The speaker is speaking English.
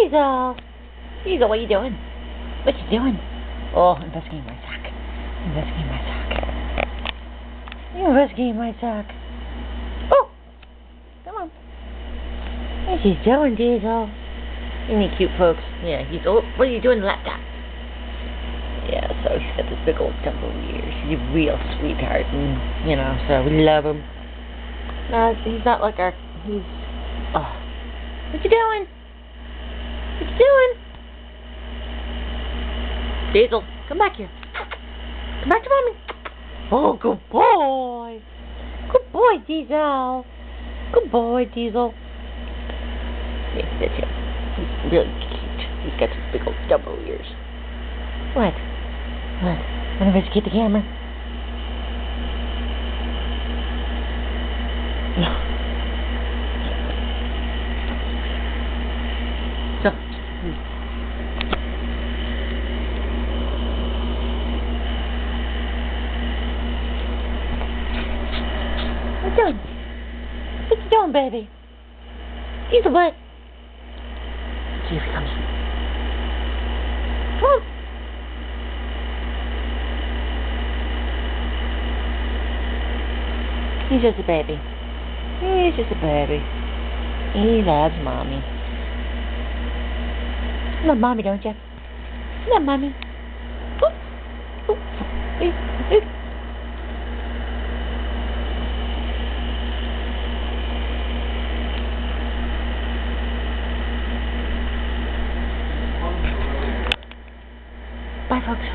Diesel! Diesel, what you doing? What you doing? Oh, investigating my sock. Investigating my sock. Investigating my sock. Oh! Come on. What you doing, Diesel? Isn't he cute, folks? Yeah, he's... Oh, what are you doing, laptop? Yeah, so he's got this big old dumbo ears. He's a real sweetheart, and, you know, so we love him. No, he's not like our... He's... Oh. What you doing? What you doing? Diesel, come back here. Come back to mommy. Oh, good boy. Good boy, Diesel. Good boy, Diesel. Yeah, that's him. He's really cute. He's got these big old double ears. What? What? Want to investigate the camera? No. So. What you doing? What you doing, baby? He's a what? See if he comes. Come on. He's just a baby. He's just a baby. He loves mommy. You love mommy, don't you? You love mommy. Ooh. Ooh. Ooh. Bye, folks.